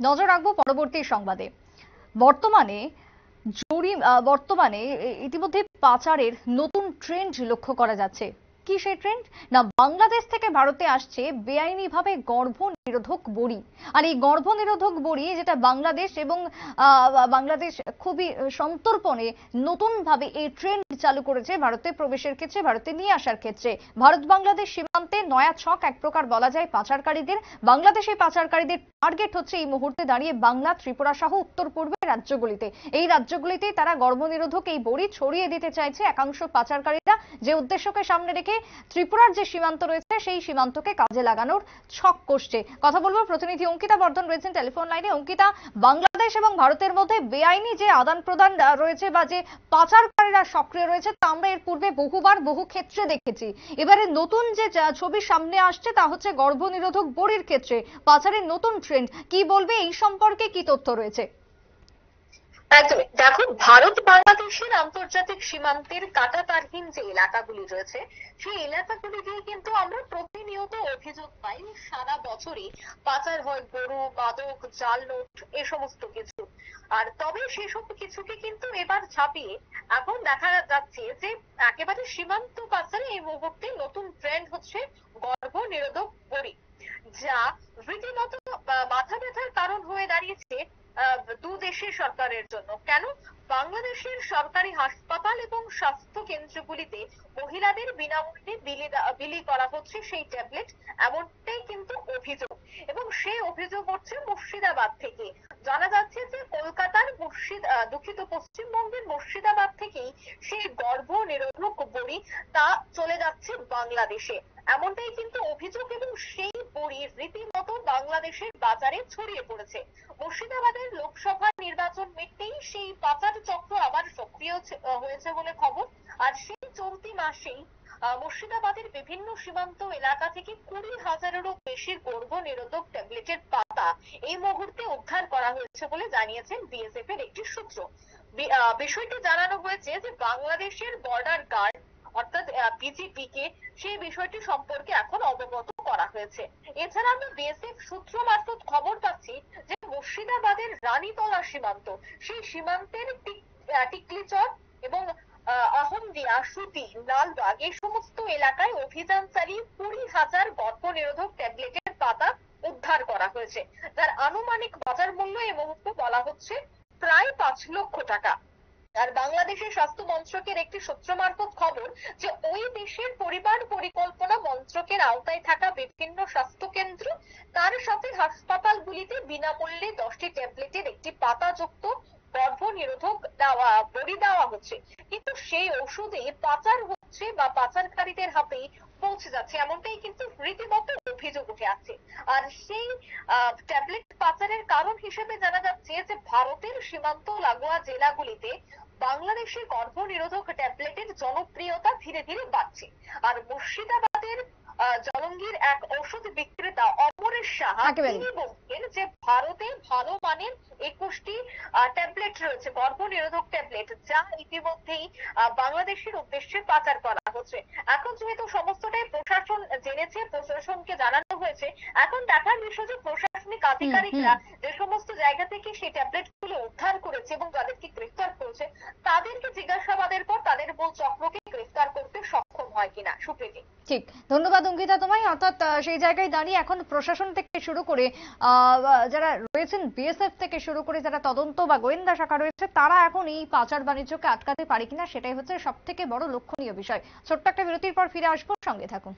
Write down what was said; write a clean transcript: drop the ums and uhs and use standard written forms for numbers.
নজর রাখবো পরবর্তী সংবাদে। বর্তমানে বর্তমানে ইতিমধ্যে পাচারের নতুন ট্রেন্ড লক্ষ্য করা যাচ্ছে। কি সেই ট্রেন্ড? না, বাংলাদেশ থেকে ভারতে আসছে বেআইনিভাবে গর্ভ নিরোধক বড়ি। আর এই গর্ভ নিরোধক বড়ি যেটা বাংলাদেশ এবং বাংলাদেশ খুবই সন্তর্পণে নতুন ভাবে এই ট্রেন্ড চালু করেছে ভারতে প্রবেশের ক্ষেত্রে, ভারতে নিয়ে আসার ক্ষেত্রে। ভারত বাংলাদেশ সীমান্তে নয়া ছক এক প্রকার বলা যায় পাচারকারীদের। বাংলাদেশি পাচারকারীদের টার্গেট হচ্ছে এই মুহূর্তে দাঁড়িয়ে বাংলা, ত্রিপুরা সহ উত্তর পূর্বের রাজ্যগুলিতে। এই রাজ্যগুলিতে তারা গর্ভনিরোধক এই বড়ি ছড়িয়ে দিতে চাইছে একাংশ পাচারকারীরা, যে উদ্দেশ্যকে সামনে রেখে ত্রিপুরার যে সীমান্ত রয়েছে সেই সীমান্তকে কাজে লাগানোর ছক কষছে। কথা বলবো প্রতিনিধি অঙ্কিতা বর্ধন রয়েছেন টেলিফোন লাইনে। অঙ্কিতা, বাংলাদেশ এবং ভারতের মধ্যে বেআইনি যে আদান প্রদান রয়েছে বা যে পাচারকারীরা সক্রিয় রয়েছে তা আমরা এর পূর্বে বহুবার বহু ক্ষেত্রে দেখেছি। এবারে নতুন যে ছবি সামনে আসছে তা হচ্ছে গর্ভনিরোধক বড়ির ক্ষেত্রে পাচারের নতুন ট্রেন্ড। কি বলবে এই সম্পর্কে, কি তথ্য রয়েছে? একদমই, দেখো, ভারত বাংলাদেশের আন্তর্জাতিক সীমান্তের কাঁটাতারহীন যে এলাকাগুলি রয়েছে সেই এলাকাগুলি দিয়ে কিন্তু আমরা প্রতিনিয়ত অভিযোগ পাই সারা বছরই পাচার হয় গরু, মাদক, জাল নোট, এ সমস্ত কিছু। আর তবে সেসব কিছুকে কিন্তু এবার ছাপিয়ে এখন দেখা যাচ্ছে যে একেবারে সীমান্ত পাচারে এই মুহূর্তে নতুন ট্রেন্ড হচ্ছে গর্ভ নিরোধক বড়ি, যা রীতিমতো মাথা ব্যথার কারণ হয়ে দাঁড়িয়েছে দু দেশের সরকারের জন্য। কেন? বাংলাদেশের সরকারি হাসপাতাল এবং স্বাস্থ্য কেন্দ্রগুলিতে মহিলাদের বিনামূল্যে বিলি করা হচ্ছে সেই ট্যাবলেট, এমনটাই কিন্তু অভিযোগ। এবং সেই অভিযোগ হচ্ছে মুর্শিদাবাদ থেকে। জানা যাচ্ছে যে কলকাতার দুঃখিত, পশ্চিমবঙ্গের মুর্শিদাবাদ থেকেই সেই গর্ভ নিরোধক বড়ি তা চলে যাচ্ছে বাংলাদেশে, এমনটাই কিন্তু অভিযোগ। এবং সেই বড়ি রীতিমতো বাংলাদেশের বাজারে ছড়িয়ে পড়েছে। মুর্শিদাবাদের লোকসভা নির্বাচন মিটতেই সেই পাচার চক্র আবার সক্রিয় হয়েছে বলে খবর। আর সেই চলতি মাসেই মুর্শিদাবাদের বিভিন্ন সীমান্ত এলাকা থেকে 20,000-এরও বেশি গর্ভ নিরোধক ট্যাবলেটের পাতা এই মুহূর্তে উদ্ধার করা হয়েছে বলে জানিয়েছেন বিএসএফ এর একটি সূত্র। বিষয়টি জানানো হয়েছে যে বাংলাদেশের বর্ডার গার্ড অর্থাৎ বিজিপি কে সেই বিষয়টি সম্পর্কে এখন অবগত করা হয়েছে। এছাড়া আমরা বিএসএফ সূত্র মারফত খবর পাচ্ছি যে মুর্শিদাবাদের রানীতলা সীমান্ত, সেই সীমান্তের টিকলিচর এবং আহমদিয়া, সুতি, লালবাগ এই সমস্ত এলাকায় অভিযান চালিয়ে 20,000 গর্ভ নিরোধক ট্যাবলেটের পাতা উদ্ধার করা হয়েছে, যার আনুমানিক বাজার মূল্য এই মুহূর্তে বলা হচ্ছে প্রায় 5 লক্ষ টাকা। আর বাংলাদেশের স্বাস্থ্য মন্ত্রকের একটি সূত্র মারফত খবর যে ওই দেশের পরিবার পরিকল্পনা মন্ত্রকের আওতায় থাকা বিভিন্ন স্বাস্থ্য কেন্দ্র, তার সাথে হাসপাতালগুলিতে বিনামূল্যে 10টি ট্যাবলেটের একটি পাতাযুক্ত গর্ভ নিরোধক বড়ি দেওয়া হচ্ছে। কিন্তু সেই ওষুধে পাচার হচ্ছে বা পাচারকারীদের হাতেই পৌঁছে যাচ্ছে, এমনটাই কিন্তু রীতিমতো অভিযোগ উঠে আসছে। আর সেই ট্যাবলেট পাচারের কারণ হিসেবে জানা যাচ্ছে যে ভারতের সীমান্ত লাগোয়া জেলাগুলিতে বাংলাদেশের গর্ভ নিরোধক ট্যাবলেটের জনপ্রিয়তা ধীরে ধীরে বাড়ছে। আর মুর্শিদাবাদের জলঙ্গির এক ওষুধ বিক্রেতা অমরেশ সাহা তিনি বলছেন যে ভারতে ভালো মানের 21টি ট্যাবলেট রয়েছে, গর্ভ নিরোধক ট্যাবলেট, যা ইতিমধ্যেই বাংলাদেশের উদ্দেশ্যে পাচার করা হচ্ছে। এখন যেহেতু সমস্তটাই প্রশাসন জেনেছে, প্রশাসনকে জানানো হয়েছে, এখন দেখার বিষয় যে প্রশাসনিক আধিকারিকরা যে সমস্ত জায়গা থেকে সেই ট্যাবলেট গুলো উদ্ধার করেছে এবং যাদেরকে গ্রেফতার করেছে তাদেরকে জিজ্ঞাসাবাদের পর তাদের মূল চক্রকে গ্রেফতার করতে সক্ষম হয় কিনা। সুপ্রীতি। ঠিক, ধন্যবাদ অঙ্কিতা তোমায়। অর্থাৎ সেই জায়গায় দাঁড়িয়ে এখন প্রশাসন থেকে শুরু করে যারা রয়েছেন বিএসএফ থেকে শুরু করে যারা তদন্ত বা গোয়েন্দা শাখা রয়েছে তারা এখন এই পাচার বাণিজ্যকে আটকাতে পারে কিনা সেটাই হচ্ছে সব থেকে বড় লক্ষণীয় বিষয়। ছোট্ট একটা বিরতির পর ফিরে আসবো, সঙ্গে থাকুন।